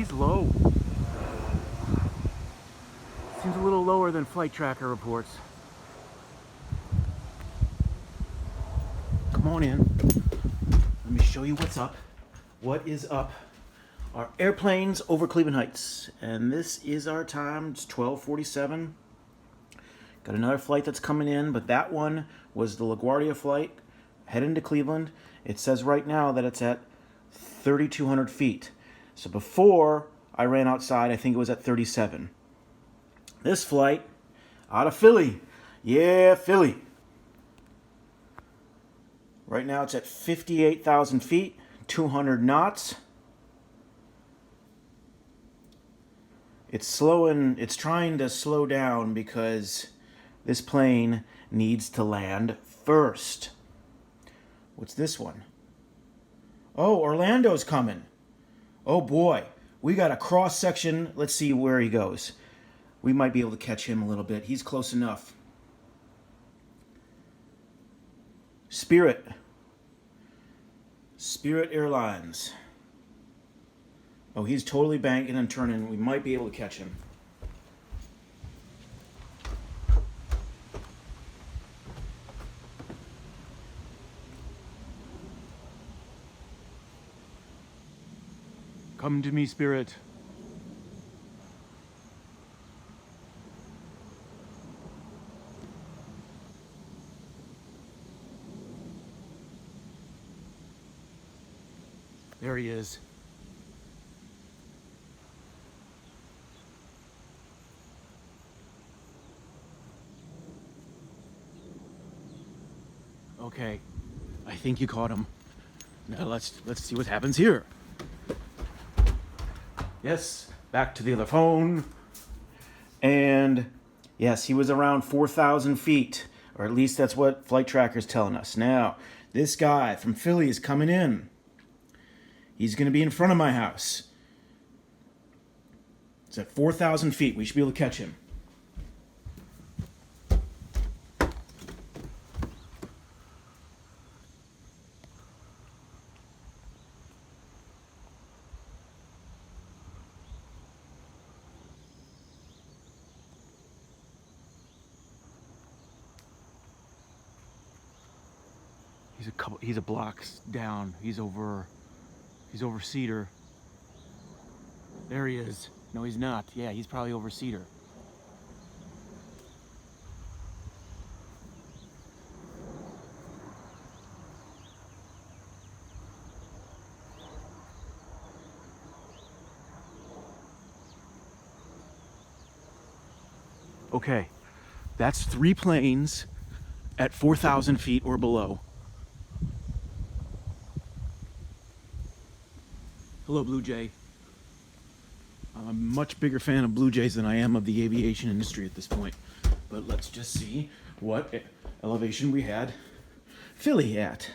Seems low. Seems a little lower than flight tracker reports. Come on in. Let me show you what's up. What is up? Our airplanes over Cleveland Heights. And this is our time. It's 12:47. Got another flight that's coming in, but that one was the LaGuardia flight heading to Cleveland. It says right now that it's at 3,200 feet. So before I ran outside, I think it was at 37. This flight out of Philly. Yeah, Philly. Right now it's at 58,000 feet, 200 knots. It's trying to slow down because this plane needs to land first. What's this one? Oh, Orlando's coming. Oh boy, we got a cross section. Let's see where he goes. We might be able to catch him a little bit. He's close enough. Spirit Airlines. Oh, he's totally banking and turning. We might be able to catch him. Come to me, Spirit. There he is. Okay, I think you caught him. Now let's see what happens here. Yes, back to the other phone. And yes, he was around 4,000 feet, or at least that's what Flight Tracker's telling us. Now, this guy from Philly is coming in. He's going to be in front of my house. It's at 4,000 feet. We should be able to catch him. He's a block down. He's over Cedar. There he is. No, he's not. Yeah, he's probably over Cedar. Okay, that's 3 planes at 4,000 feet or below. Hello, Blue Jay. I'm a much bigger fan of Blue Jays than I am of the aviation industry at this point. But let's just see what elevation we had Philly at.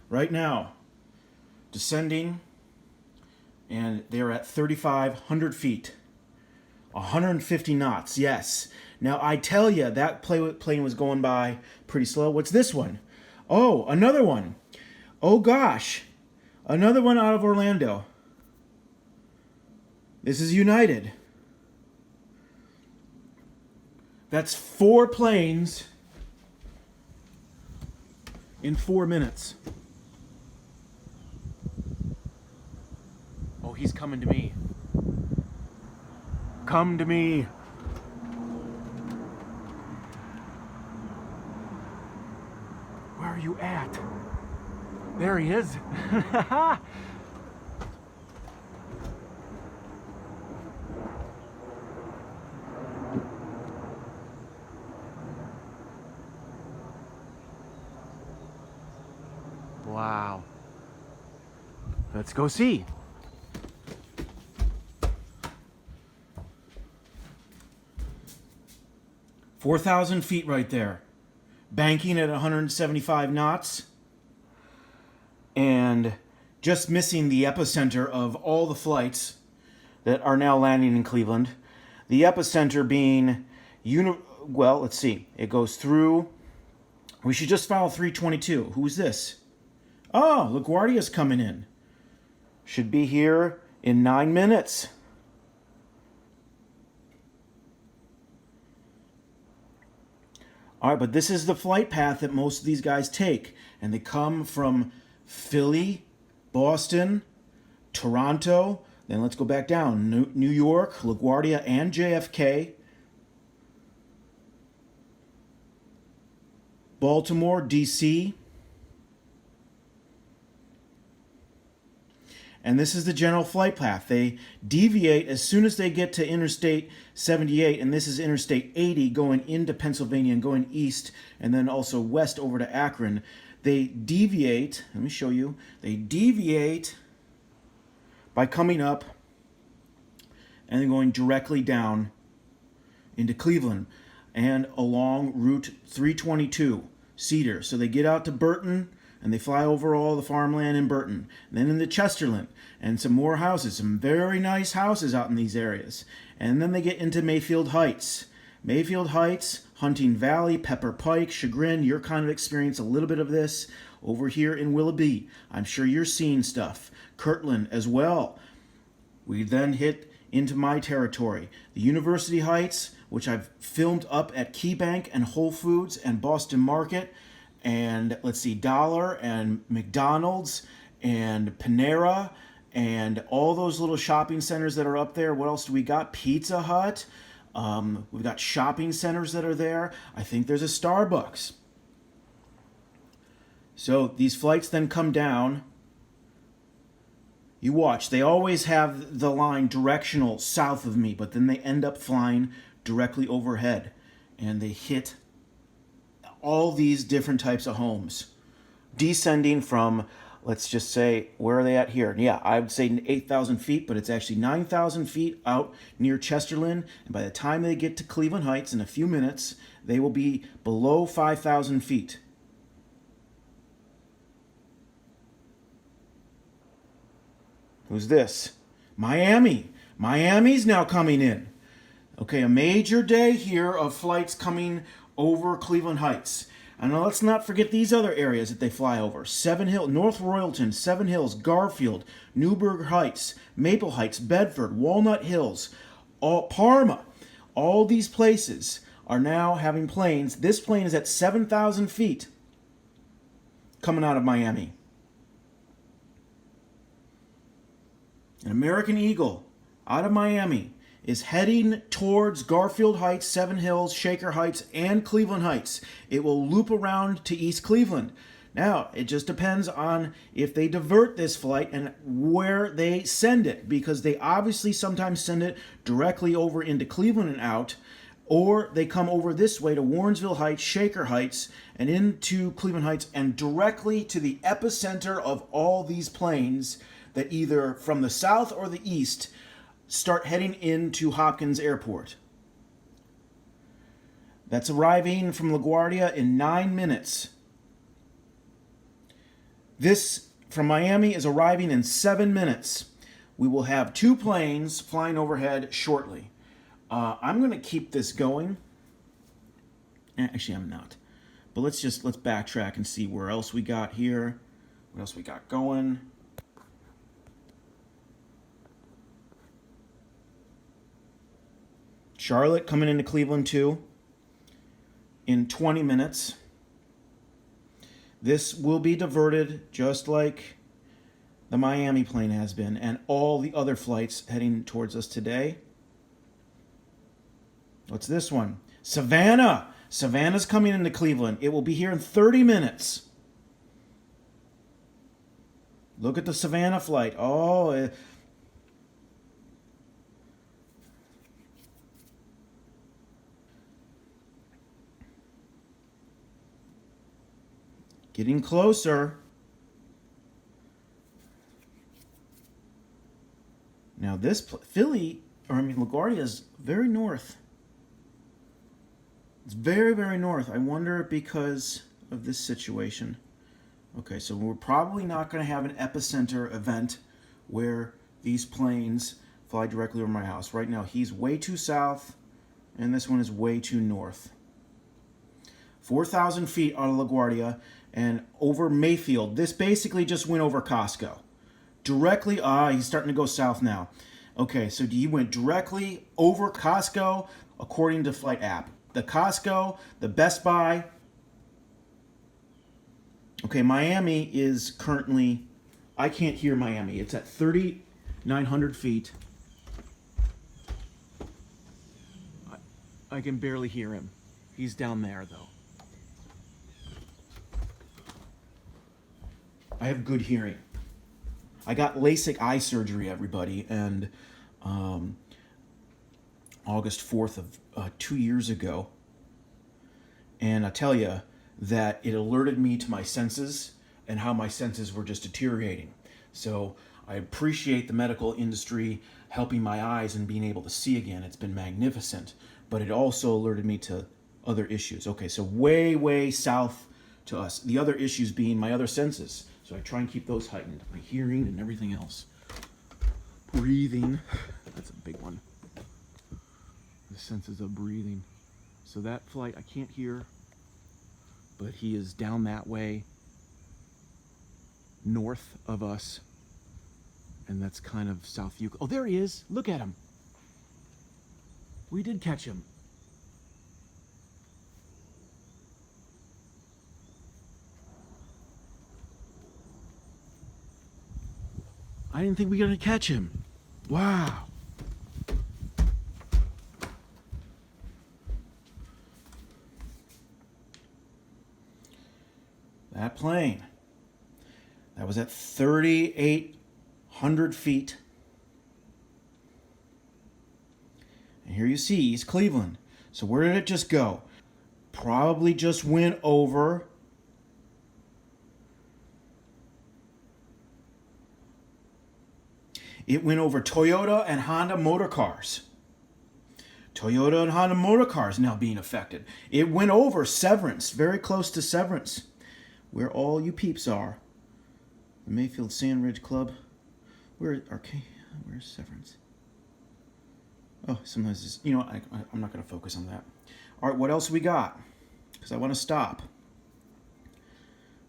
Right now, descending, and they're at 3,500 feet. 150 knots, yes. Now, I tell you, that plane was going by pretty slow. What's this one? Oh, another one. Oh, gosh. Another one out of Orlando. This is United. That's 4 planes in 4 minutes. Oh, he's coming to me. Come to me. Where are you at? There he is. Wow. Let's go see. $4,000 feet right there. Banking at 175 knots. And just missing the epicenter of all the flights that are now landing in Cleveland. The epicenter being, well, let's see. It goes through, we should just follow 322. Who's this? Oh, LaGuardia's coming in. Should be here in 9 minutes. All right, but this is the flight path that most of these guys take. And they come from Philly, Boston, Toronto. Then let's go back down. New York, LaGuardia, and JFK. Baltimore, D.C. And this is the general flight path. They deviate as soon as they get to Interstate 78, and this is Interstate 80 going into Pennsylvania and going east, and then also west over to Akron. They deviate, let me show you, they deviate by coming up and then going directly down into Cleveland and along Route 322, Cedar. So they get out to Burton, and they fly over all the farmland in Burton. And then into Chesterland, and some more houses, some very nice houses out in these areas. And then they get into Mayfield Heights. Mayfield Heights, Hunting Valley, Pepper Pike, Chagrin, your kind of experience, a little bit of this over here in Willoughby. I'm sure you're seeing stuff. Kirtland as well. We then hit into my territory. The University Heights, which I've filmed up at Key Bank and Whole Foods and Boston Market, and let's see, Dollar and McDonald's and Panera and all those little shopping centers that are up there. What else do we got? Pizza Hut. We've got shopping centers that are there. I think there's a Starbucks. So these flights then come down. You watch. They always have the line directional south of me, but then they end up flying directly overhead. And they hit all these different types of homes. Descending from, let's just say, where are they at here? Yeah, I would say 8,000 feet, but it's actually 9,000 feet out near Chesterland. And by the time they get to Cleveland Heights in a few minutes, they will be below 5,000 feet. Who's this? Miami. Miami's now coming in. Okay, a major day here of flights coming over Cleveland Heights. And now let's not forget these other areas that they fly over. Seven Hills, North Royalton, Seven Hills, Garfield, Newburgh Heights, Maple Heights, Bedford, Walnut Hills, Parma. All these places are now having planes. This plane is at 7,000 feet coming out of Miami. An American Eagle out of Miami is heading towards Garfield Heights, Seven Hills, Shaker Heights, and Cleveland Heights. It will loop around to East Cleveland. Now, it just depends on if they divert this flight and where they send it, because they obviously sometimes send it directly over into Cleveland and out, or they come over this way to Warrensville Heights, Shaker Heights, and into Cleveland Heights, and directly to the epicenter of all these planes that either from the south or the east start heading into Hopkins Airport. That's arriving from LaGuardia in 9 minutes. This from Miami is arriving in 7 minutes. We will have 2 planes flying overhead shortly. I'm going to keep this going. Actually, I'm not. But let's backtrack and see where else we got here. What else we got going. Charlotte coming into Cleveland too in 20 minutes. This will be diverted just like the Miami plane has been and all the other flights heading towards us today. What's this one? Savannah. Savannah's coming into Cleveland. It will be here in 30 minutes. Look at the Savannah flight. Oh, getting closer. Now this LaGuardia is very north. It's very, very north. I wonder because of this situation. Okay, so we're probably not going to have an epicenter event where these planes fly directly over my house. Right now, he's way too south, and this one is way too north. 4,000 feet out of LaGuardia and over Mayfield. This basically just went over Costco. directly, he's starting to go south now. Okay, so he went directly over Costco, according to Flight App. The Costco, the Best Buy. Okay, Miami is currently, I can't hear Miami. It's at 3,900 feet. I can barely hear him. He's down there, though. I have good hearing. I got LASIK eye surgery, everybody, and August 4th of 2 years ago. And I tell you that it alerted me to my senses and how my senses were just deteriorating. So I appreciate the medical industry helping my eyes and being able to see again. It's been magnificent. But it also alerted me to other issues. Okay, so way, way south to us. The other issues being my other senses. So I try and keep those heightened. My hearing and everything else. Breathing. That's a big one. The senses of breathing. So that flight I can't hear. But he is down that way. North of us. And that's kind of South Yukon. Oh, there he is. Look at him. We did catch him. I didn't think we were going to catch him. Wow. That plane, that was at 3,800 feet. And here you see East Cleveland. So where did it just go? Probably just went over Toyota and Honda motor cars. Toyota and Honda motor cars now being affected. It went over Severance, very close to Severance, where all you peeps are. The Mayfield Sandridge Club. Where's Severance? Oh, sometimes it's, I'm not going to focus on that. All right, what else we got? Because I want to stop.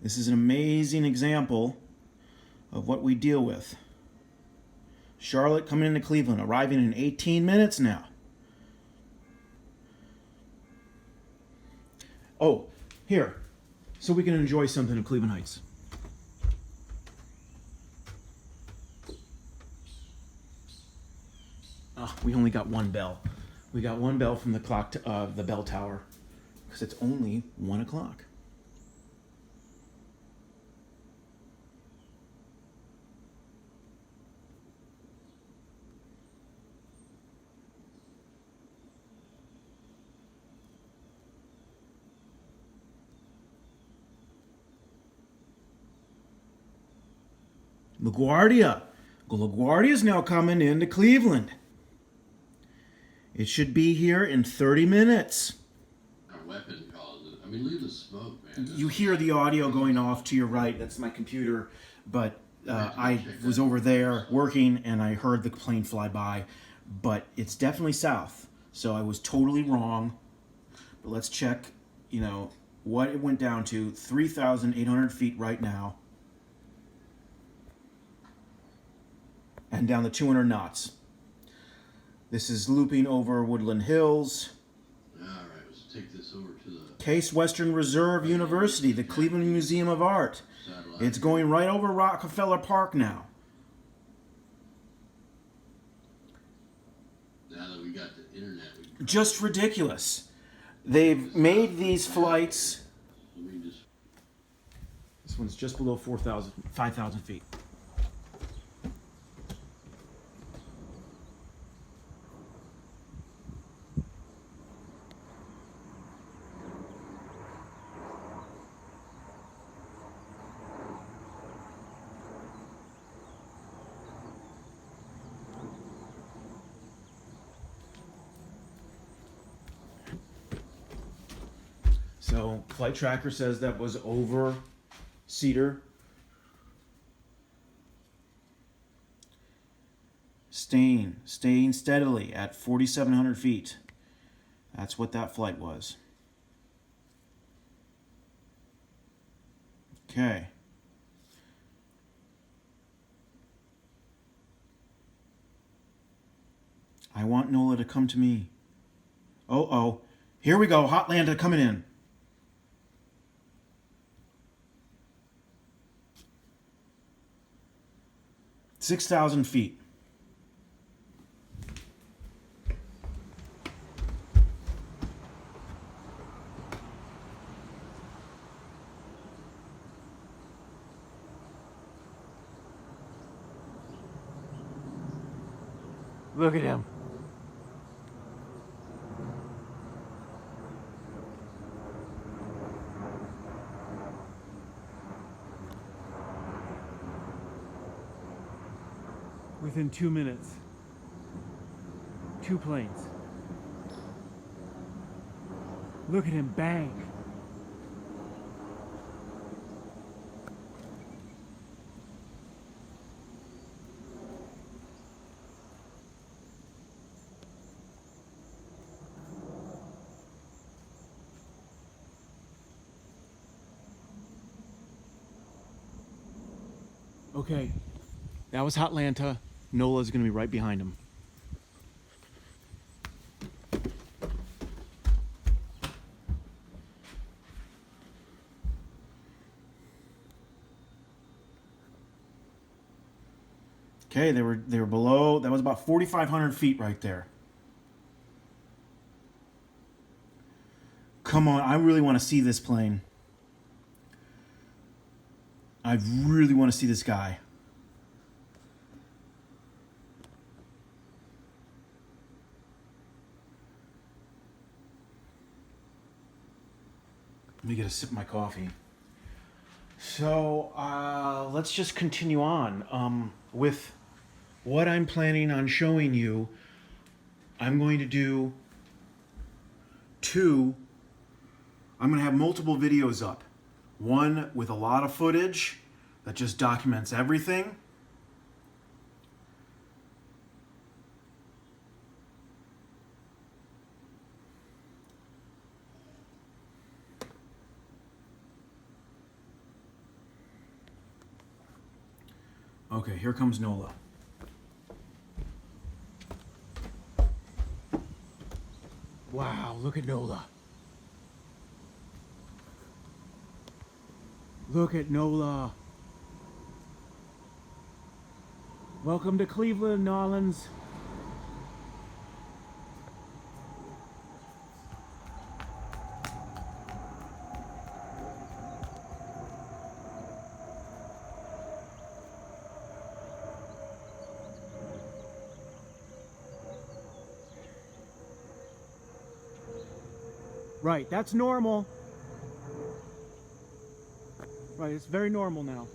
This is an amazing example of what we deal with. Charlotte coming into Cleveland, arriving in 18 minutes now. Oh, here, so we can enjoy something in Cleveland Heights. Oh, we only got one bell. We got one bell from the clock, the bell tower, because it's only 1 o'clock. LaGuardia. LaGuardia is now coming into Cleveland. It should be here in 30 minutes. Our weapon calls it. I mean, leave the smoke, man. You hear the audio going off to your right. That's my computer. But I was over there working, and I heard the plane fly by. But it's definitely south. So I was totally wrong. But let's check, what it went down to. 3,800 feet right now. And down to 200 knots. This is looping over Woodland Hills. All right, let's take this over to the Case Western Reserve University, the Cleveland Museum of Art. satellite. It's going right over Rockefeller Park now. Now that we got the internet, we Just ridiculous. They've made these flights. let me just. This one's just below 5,000 feet. So, Flight Tracker says that was over Cedar. Staying steadily at 4,700 feet. That's what that flight was. Okay. I want NOLA to come to me. Oh. Here we go. Hotlanta coming in. $6,000 feet. Look at him. Within 2 minutes, 2 planes. Look at him bank. Okay, that was Hotlanta. NOLA's gonna be right behind him. Okay, they were below. That was about 4,500 feet right there. Come on, I really want to see this plane. I really want to see this guy. Let me get a sip of my coffee. So let's just continue on with what I'm planning on showing you. I'm going to do I'm going to have multiple videos up. One with a lot of footage that just documents everything. Okay, here comes NOLA. Wow, look at NOLA. Look at NOLA. Welcome to Cleveland, Nolans. Right, that's normal. Right, it's very normal now.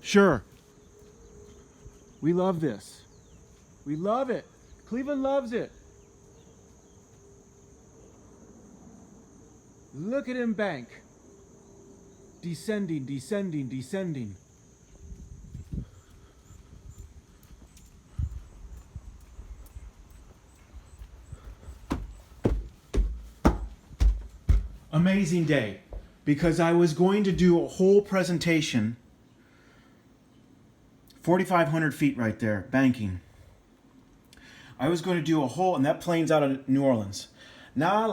Sure. We love this. We love it. Cleveland loves it. Look at him bank. Descending, descending, descending. Amazing day, because I was going to do a whole presentation, 4,500 feet right there, banking. I was going to do a whole, and that plane's out of New Orleans. I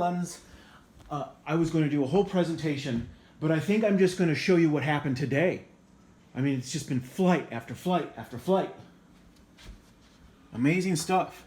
was going to do a whole presentation, but I think I'm just going to show you what happened today. I mean, it's just been flight after flight after flight. Amazing stuff.